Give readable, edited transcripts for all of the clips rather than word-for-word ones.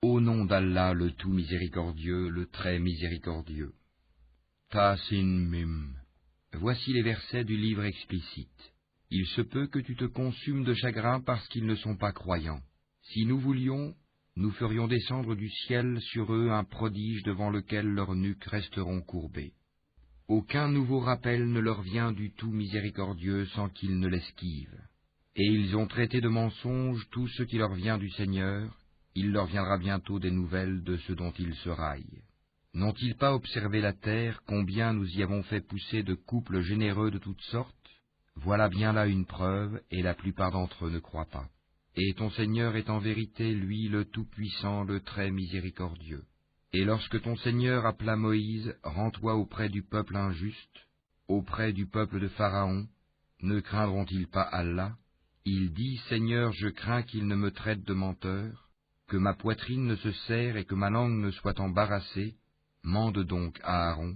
Au nom d'Allah, le tout miséricordieux, le très miséricordieux. Ta-sin-mim. Voici les versets du livre explicite. Il se peut que tu te consumes de chagrin parce qu'ils ne sont pas croyants. Si nous voulions, nous ferions descendre du ciel sur eux un prodige devant lequel leurs nuques resteront courbées. Aucun nouveau rappel ne leur vient du tout miséricordieux sans qu'ils ne l'esquivent. Et ils ont traité de mensonge tout ce qui leur vient du Seigneur. Il leur viendra bientôt des nouvelles de ce dont ils se raillent. N'ont-ils pas observé la terre, combien nous y avons fait pousser de couples généreux de toutes sortes? Voilà bien là une preuve, et la plupart d'entre eux ne croient pas. Et ton Seigneur est en vérité, lui, le Tout-Puissant, le très miséricordieux. Et lorsque ton Seigneur appela Moïse, rends-toi auprès du peuple injuste, auprès du peuple de Pharaon, ne craindront-ils pas Allah? Il dit, Seigneur, je crains qu'il ne me traite de menteur, que ma poitrine ne se serre et que ma langue ne soit embarrassée. Mande donc à Aaron.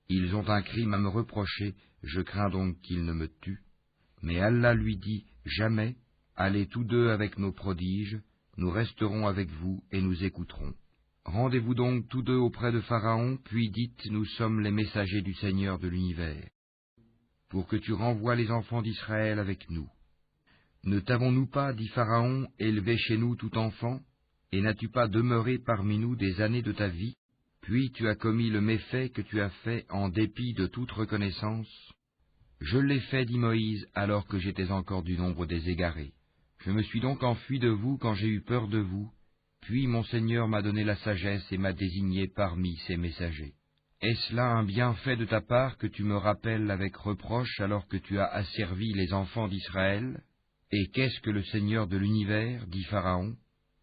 Ils ont un crime à me reprocher, je crains donc qu'ils ne me tuent. Mais Allah lui dit, jamais, allez tous deux avec nos prodiges, nous resterons avec vous et nous écouterons. Rendez-vous donc tous deux auprès de Pharaon, puis dites, nous sommes les messagers du Seigneur de l'univers, pour que tu renvoies les enfants d'Israël avec nous. Ne t'avons-nous pas, dit Pharaon, élevé chez nous tout enfant, et n'as-tu pas demeuré parmi nous des années de ta vie? Puis tu as commis le méfait que tu as fait en dépit de toute reconnaissance. Je l'ai fait, dit Moïse, alors que j'étais encore du nombre des égarés. Je me suis donc enfui de vous quand j'ai eu peur de vous, puis mon Seigneur m'a donné la sagesse et m'a désigné parmi ses messagers. Est-ce là un bienfait de ta part que tu me rappelles avec reproche alors que tu as asservi les enfants d'Israël? Et qu'est-ce que le Seigneur de l'univers, dit Pharaon?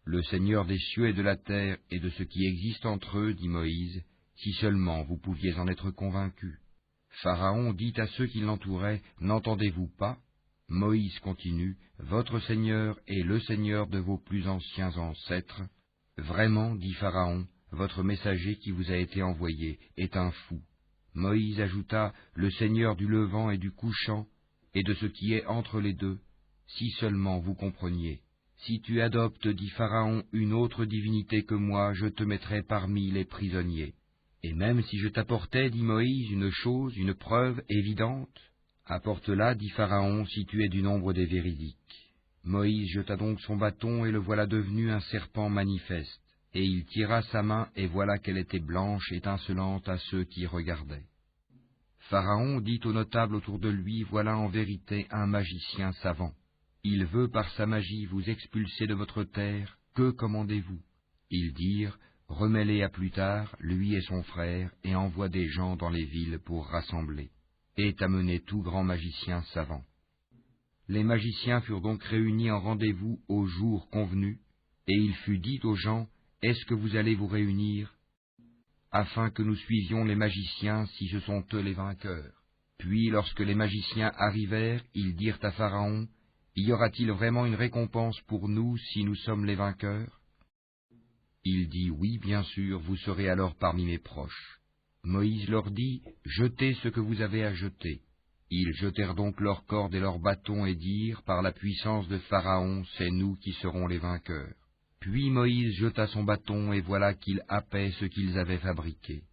Le Seigneur des cieux et de la terre et de ce qui existe entre eux, dit Moïse, si seulement vous pouviez en être convaincus. Pharaon dit à ceux qui l'entouraient, n'entendez-vous pas? Moïse continue, votre Seigneur est le Seigneur de vos plus anciens ancêtres. Vraiment, dit Pharaon, votre messager qui vous a été envoyé est un fou. Moïse ajouta, le Seigneur du levant et du couchant, et de ce qui est entre les deux, si seulement vous compreniez. Si tu adoptes, dit Pharaon, une autre divinité que moi, je te mettrai parmi les prisonniers. Et même si je t'apportais, dit Moïse, une chose, une preuve évidente, apporte-la, dit Pharaon, si tu es du nombre des véridiques. Moïse jeta donc son bâton, et le voilà devenu un serpent manifeste. Et il tira sa main, et voilà qu'elle était blanche, étincelante à ceux qui regardaient. Pharaon dit aux notables autour de lui, voilà en vérité un magicien savant. Il veut par sa magie vous expulser de votre terre, que commandez-vous? Ils dirent, remets-les à plus tard, lui et son frère, et envoie des gens dans les villes pour rassembler. Et amener tout grand magicien savant. Les magiciens furent donc réunis en rendez-vous au jour convenu, et il fut dit aux gens, est-ce que vous allez vous réunir, afin que nous suivions les magiciens si ce sont eux les vainqueurs? Puis lorsque les magiciens arrivèrent, ils dirent à Pharaon, y aura-t-il vraiment une récompense pour nous si nous sommes les vainqueurs? Il dit, oui, bien sûr, vous serez alors parmi mes proches. Moïse leur dit, jetez ce que vous avez à jeter. Ils jetèrent donc leurs cordes et leurs bâtons et dirent, par la puissance de Pharaon, c'est nous qui serons les vainqueurs. Puis Moïse jeta son bâton et voilà qu'il happait ce qu'ils avaient fabriqué.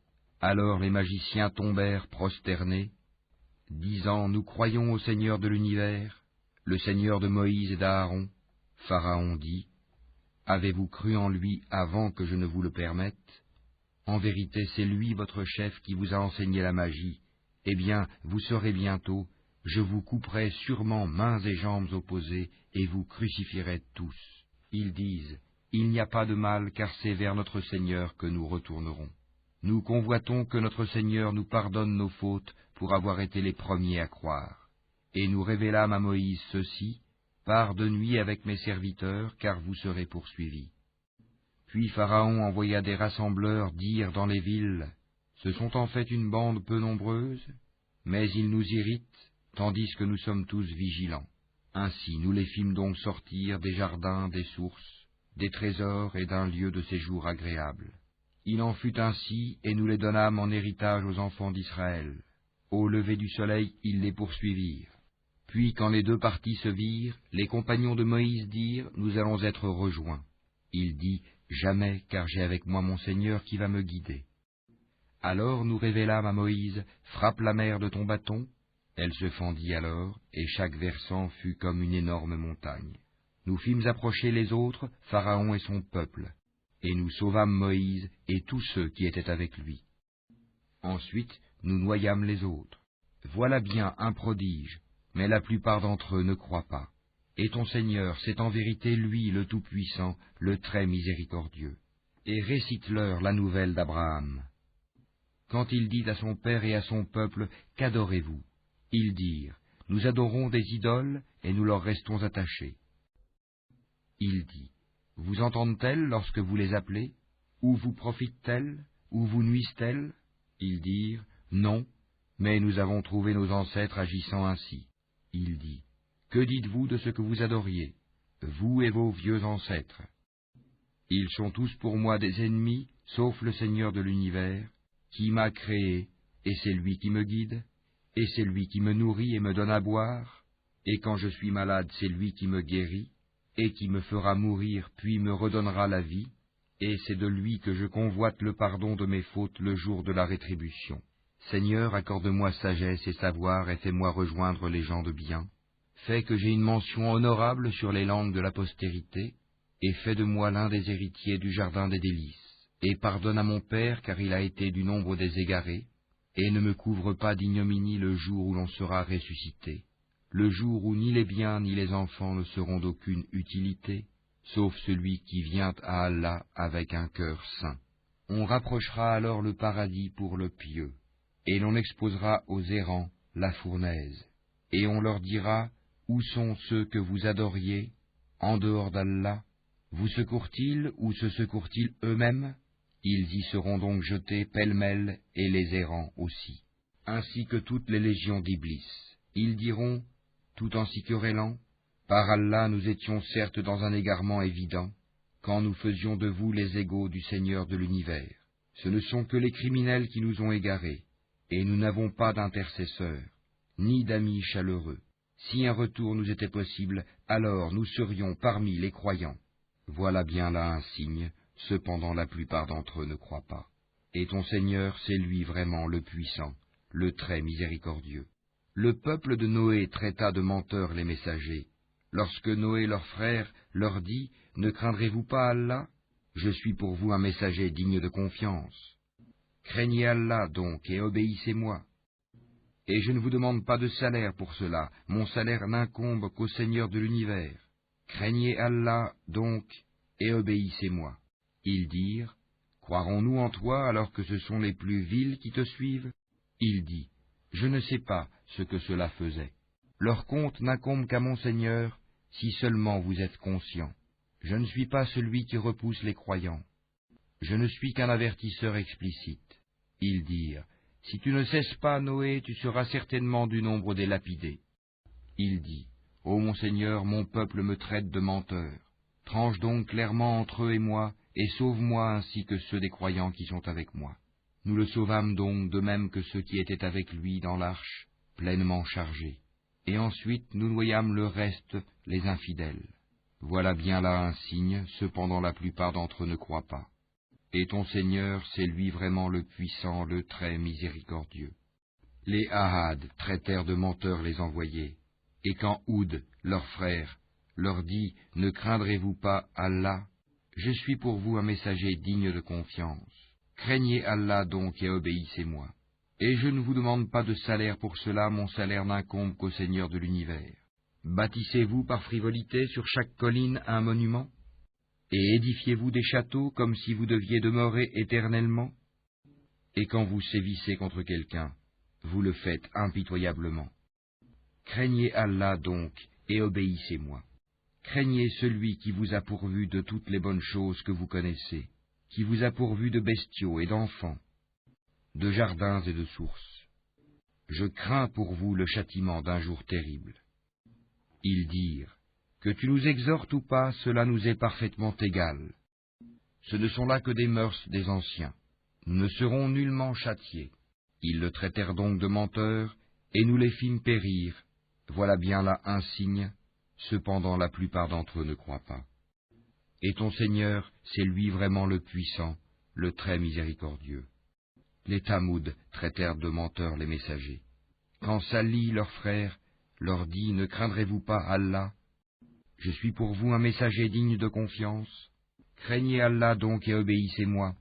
Alors les magiciens tombèrent prosternés, disant, nous croyons au Seigneur de l'univers, le Seigneur de Moïse et d'Aaron. Pharaon dit, avez-vous cru en lui avant que je ne vous le permette? En vérité, c'est lui votre chef qui vous a enseigné la magie. Eh bien, vous saurez bientôt, je vous couperai sûrement mains et jambes opposées, et vous crucifierez tous. Ils disent, il n'y a pas de mal, car c'est vers notre Seigneur que nous retournerons. Nous convoitons que notre Seigneur nous pardonne nos fautes pour avoir été les premiers à croire. Et nous révélâmes à Moïse ceci, pars de nuit avec mes serviteurs, car vous serez poursuivis. Puis Pharaon envoya des rassembleurs dire dans les villes, ce sont en fait une bande peu nombreuse, mais ils nous irritent, tandis que nous sommes tous vigilants. Ainsi nous les fîmes donc sortir des jardins, des sources, des trésors et d'un lieu de séjour agréable. Il en fut ainsi, et nous les donnâmes en héritage aux enfants d'Israël. Au lever du soleil, ils les poursuivirent. Puis quand les deux parties se virent, les compagnons de Moïse dirent, nous allons être rejoints. Il dit, jamais, car j'ai avec moi mon Seigneur qui va me guider. Alors nous révélâmes à Moïse, frappe la mer de ton bâton. Elle se fendit alors, et chaque versant fut comme une énorme montagne. Nous fîmes approcher les autres, Pharaon et son peuple, et nous sauvâmes Moïse et tous ceux qui étaient avec lui. Ensuite, nous noyâmes les autres. Voilà bien un prodige, mais la plupart d'entre eux ne croient pas. Et ton Seigneur, c'est en vérité lui le Tout-Puissant, le très miséricordieux. Et récite-leur la nouvelle d'Abraham. Quand il dit à son père et à son peuple, qu'adorez-vous? Ils dirent, nous adorons des idoles et nous leur restons attachés. Il dit, vous entendent-elles lorsque vous les appelez? Ou vous profitent-elles? Ou vous nuisent-elles? Ils dirent, non, mais nous avons trouvé nos ancêtres agissant ainsi. Il dit, que dites-vous de ce que vous adoriez, vous et vos vieux ancêtres? Ils sont tous pour moi des ennemis, sauf le Seigneur de l'univers, qui m'a créé, et c'est lui qui me guide, et c'est lui qui me nourrit et me donne à boire, et quand je suis malade, c'est lui qui me guérit, et qui me fera mourir, puis me redonnera la vie, et c'est de lui que je convoite le pardon de mes fautes le jour de la rétribution. Seigneur, accorde-moi sagesse et savoir, et fais-moi rejoindre les gens de bien. Fais que j'ai une mention honorable sur les langues de la postérité, et fais de moi l'un des héritiers du jardin des délices. Et pardonne à mon père, car il a été du nombre des égarés, et ne me couvre pas d'ignominie le jour où l'on sera ressuscité, le jour où ni les biens ni les enfants ne seront d'aucune utilité, sauf celui qui vient à Allah avec un cœur saint. On rapprochera alors le paradis pour le pieux, et l'on exposera aux errants la fournaise, et on leur dira, où sont ceux que vous adoriez, en dehors d'Allah? Vous secourent-ils ou se secourent-ils eux-mêmes? Ils y seront donc jetés pêle-mêle, et les errants aussi, ainsi que toutes les légions d'Iblis. Ils diront, tout en s'y querellant, par Allah nous étions certes dans un égarement évident, quand nous faisions de vous les égaux du Seigneur de l'univers. Ce ne sont que les criminels qui nous ont égarés, et nous n'avons pas d'intercesseurs, ni d'amis chaleureux. Si un retour nous était possible, alors nous serions parmi les croyants. Voilà bien là un signe, cependant la plupart d'entre eux ne croient pas. Et ton Seigneur, c'est lui vraiment le puissant, le très miséricordieux. Le peuple de Noé traita de menteurs les messagers. Lorsque Noé leur frère leur dit, ne craindrez-vous pas Allah? Je suis pour vous un messager digne de confiance. Craignez Allah donc et obéissez-moi. Et je ne vous demande pas de salaire pour cela, mon salaire n'incombe qu'au Seigneur de l'univers. Craignez Allah donc et obéissez-moi. Ils dirent, croirons-nous en toi alors que ce sont les plus vils qui te suivent? Il dit, je ne sais pas ce que cela faisait. Leur compte n'incombe qu'à mon Seigneur, si seulement vous êtes conscients. Je ne suis pas celui qui repousse les croyants. Je ne suis qu'un avertisseur explicite. Ils dirent, si tu ne cesses pas, Noé, tu seras certainement du nombre des lapidés. Il dit, ô mon Seigneur, mon peuple me traite de menteur. Tranche donc clairement entre eux et moi, et sauve-moi ainsi que ceux des croyants qui sont avec moi. Nous le sauvâmes donc de même que ceux qui étaient avec lui dans l'arche, pleinement chargés. Et ensuite nous noyâmes le reste, les infidèles. Voilà bien là un signe, cependant la plupart d'entre eux ne croient pas. Et ton Seigneur, c'est lui vraiment le puissant, le très miséricordieux. Les Ahad traitèrent de menteurs les envoyés. Et quand Houd, leur frère, leur dit, ne craindrez-vous pas Allah? Je suis pour vous un messager digne de confiance. Craignez Allah donc et obéissez-moi. Et je ne vous demande pas de salaire pour cela, mon salaire n'incombe qu'au Seigneur de l'univers. Bâtissez-vous par frivolité sur chaque colline un monument? Et édifiez-vous des châteaux comme si vous deviez demeurer éternellement? Et quand vous sévissez contre quelqu'un, vous le faites impitoyablement. Craignez Allah donc et obéissez-moi. Craignez celui qui vous a pourvu de toutes les bonnes choses que vous connaissez, qui vous a pourvu de bestiaux et d'enfants, de jardins et de sources. Je crains pour vous le châtiment d'un jour terrible. Ils dirent, que tu nous exhortes ou pas, cela nous est parfaitement égal. Ce ne sont là que des mœurs des anciens. Nous ne serons nullement châtiés. Ils le traitèrent donc de menteur, et nous les fîmes périr. Voilà bien là un signe, cependant la plupart d'entre eux ne croient pas. Et ton Seigneur, c'est lui vraiment le puissant, le très miséricordieux. Les Tamouds traitèrent de menteurs les messagers. Quand Salih, leur frère, leur dit « Ne craindrez-vous pas Allah? Je suis pour vous un messager digne de confiance. Craignez Allah donc et obéissez-moi.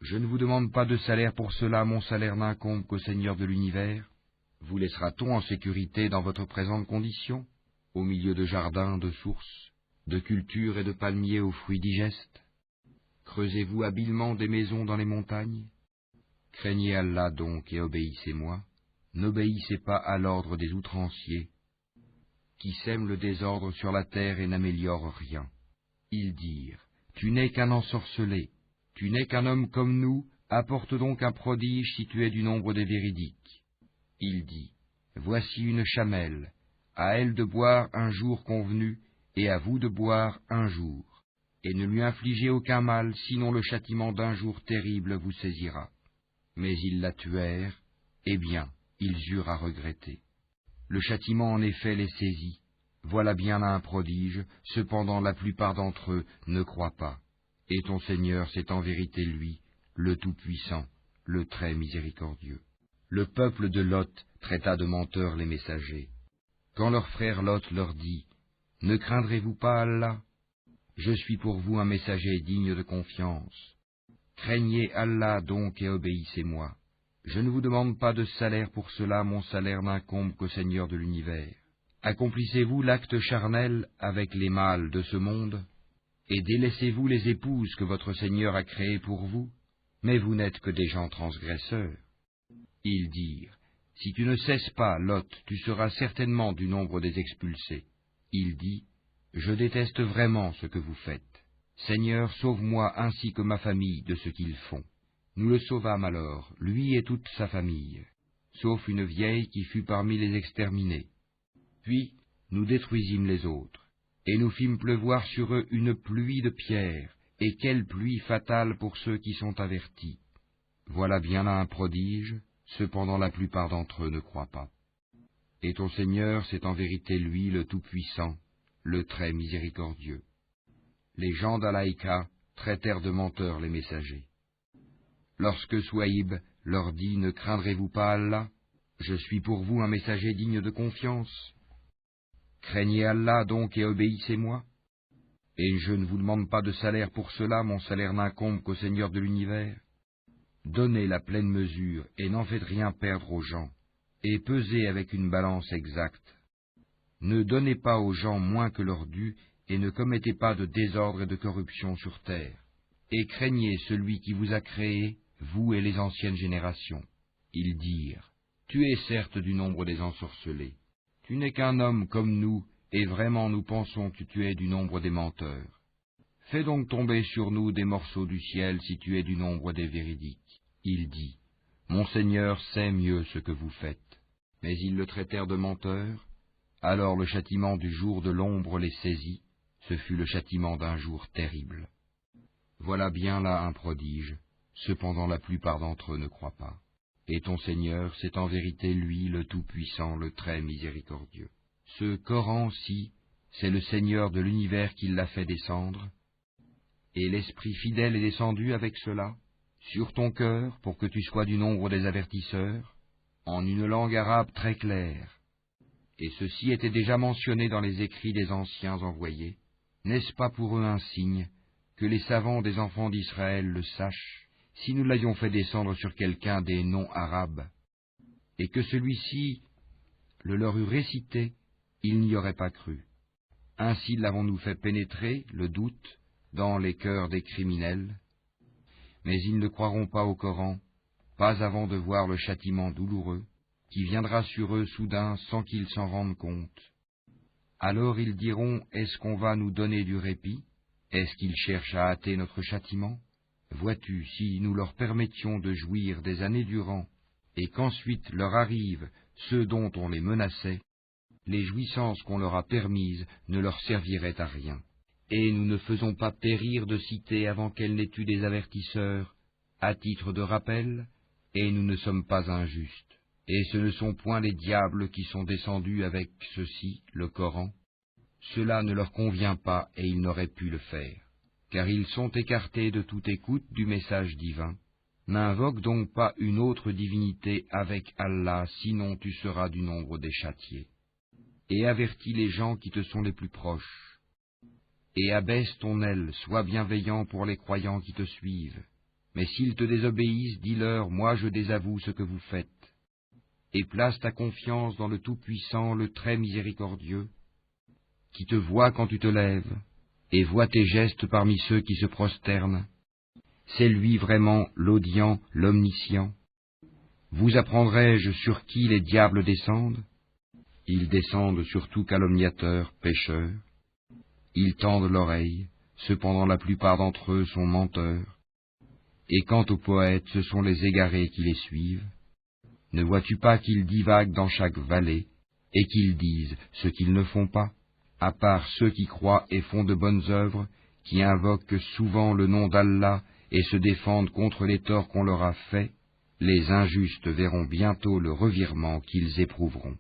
Je ne vous demande pas de salaire pour cela, mon salaire n'incombe qu'au Seigneur de l'univers. Vous laissera-t-on en sécurité dans votre présente condition, au milieu de jardins, de sources, de cultures et de palmiers aux fruits digestes? Creusez-vous habilement des maisons dans les montagnes? Craignez Allah donc et obéissez-moi. N'obéissez pas à l'ordre des outranciers, qui sèment le désordre sur la terre et n'améliorent rien. Ils dirent, tu n'es qu'un ensorcelé, tu n'es qu'un homme comme nous, apporte donc un prodige si tu es du nombre des véridiques. Il dit, voici une chamelle, à elle de boire un jour convenu, et à vous de boire un jour, et ne lui infligez aucun mal, sinon le châtiment d'un jour terrible vous saisira. Mais ils la tuèrent, eh bien, ils eurent à regretter. Le châtiment en effet les saisit. Voilà bien là un prodige, cependant la plupart d'entre eux ne croient pas. Et ton Seigneur, c'est en vérité lui, le Tout-Puissant, le très miséricordieux. Le peuple de Lot traita de menteurs les messagers. Quand leur frère Lot leur dit, « Ne craindrez-vous pas Allah? Je suis pour vous un messager digne de confiance. Craignez Allah donc et obéissez-moi. Je ne vous demande pas de salaire pour cela, mon salaire n'incombe qu'au Seigneur de l'univers. Accomplissez-vous l'acte charnel avec les mâles de ce monde, et délaissez-vous les épouses que votre Seigneur a créées pour vous, mais vous n'êtes que des gens transgresseurs. » Ils dirent, « Si tu ne cesses pas, Lot, tu seras certainement du nombre des expulsés. » Il dit, « Je déteste vraiment ce que vous faites. Seigneur, sauve-moi ainsi que ma famille de ce qu'ils font. » Nous le sauvâmes alors, lui et toute sa famille, sauf une vieille qui fut parmi les exterminés. Puis nous détruisîmes les autres, et nous fîmes pleuvoir sur eux une pluie de pierres, et quelle pluie fatale pour ceux qui sont avertis. Voilà bien là un prodige, cependant la plupart d'entre eux ne croient pas. Et ton Seigneur, c'est en vérité lui le Tout-Puissant, le très miséricordieux. Les gens d'Alaïka traitèrent de menteurs les messagers. Lorsque Souaïb leur dit « Ne craindrez-vous pas Allah? Je suis pour vous un messager digne de confiance. Craignez Allah donc et obéissez-moi. Et je ne vous demande pas de salaire pour cela, mon salaire n'incombe qu'au Seigneur de l'univers. Donnez la pleine mesure et n'en faites rien perdre aux gens, et pesez avec une balance exacte. Ne donnez pas aux gens moins que leur dû, et ne commettez pas de désordre et de corruption sur terre. Et craignez celui qui vous a créé, vous et les anciennes générations. » Ils dirent, « Tu es certes du nombre des ensorcelés. Tu n'es qu'un homme comme nous, et vraiment nous pensons que tu es du nombre des menteurs. Fais donc tomber sur nous des morceaux du ciel si tu es du nombre des véridiques. » Il dit, « Mon Seigneur sait mieux ce que vous faites. » Mais ils le traitèrent de menteur. Alors le châtiment du jour de l'ombre les saisit. Ce fut le châtiment d'un jour terrible. Voilà bien là un prodige. Cependant la plupart d'entre eux ne croient pas. Et ton Seigneur, c'est en vérité lui le Tout-Puissant, le très miséricordieux. Ce Coran-ci, c'est le Seigneur de l'univers qui l'a fait descendre, et l'Esprit fidèle est descendu avec cela, sur ton cœur, pour que tu sois du nombre des avertisseurs, en une langue arabe très claire. Et ceci était déjà mentionné dans les écrits des anciens envoyés. N'est-ce pas pour eux un signe que les savants des enfants d'Israël le sachent, si nous l'avions fait descendre sur quelqu'un des noms arabes, et que celui-ci le leur eût récité, ils n'y auraient pas cru. Ainsi l'avons-nous fait pénétrer, le doute, dans les cœurs des criminels. Mais ils ne croiront pas au Coran, pas avant de voir le châtiment douloureux, qui viendra sur eux soudain sans qu'ils s'en rendent compte. Alors ils diront, est-ce qu'on va nous donner du répit? Est-ce qu'ils cherchent à hâter notre châtiment? Vois-tu, si nous leur permettions de jouir des années durant, et qu'ensuite leur arrivent ceux dont on les menaçait, les jouissances qu'on leur a permises ne leur serviraient à rien. Et nous ne faisons pas périr de cité avant qu'elle n'ait eu des avertisseurs, à titre de rappel, et nous ne sommes pas injustes. Et ce ne sont point les diables qui sont descendus avec ceci, le Coran. Cela ne leur convient pas et ils n'auraient pu le faire. car ils sont écartés de toute écoute du message divin. N'invoque donc pas une autre divinité avec Allah, sinon tu seras du nombre des châtiés. Et avertis les gens qui te sont les plus proches. Et abaisse ton aile, sois bienveillant pour les croyants qui te suivent. Mais s'ils te désobéissent, dis-leur, moi je désavoue ce que vous faites. Et place ta confiance dans le Tout-Puissant, le Très Miséricordieux, qui te voit quand tu te lèves, et voit tes gestes parmi ceux qui se prosternent. C'est lui vraiment l'audient, l'omniscient. Vous apprendrai-je sur qui les diables descendent? Ils descendent sur tout calomniateur, pécheur. Ils tendent l'oreille, cependant la plupart d'entre eux sont menteurs. Et quant aux poètes, ce sont les égarés qui les suivent. Ne vois-tu pas qu'ils divaguent dans chaque vallée, et qu'ils disent ce qu'ils ne font pas, à part ceux qui croient et font de bonnes œuvres, qui invoquent souvent le nom d'Allah et se défendent contre les torts qu'on leur a faits, les injustes verront bientôt le revirement qu'ils éprouveront.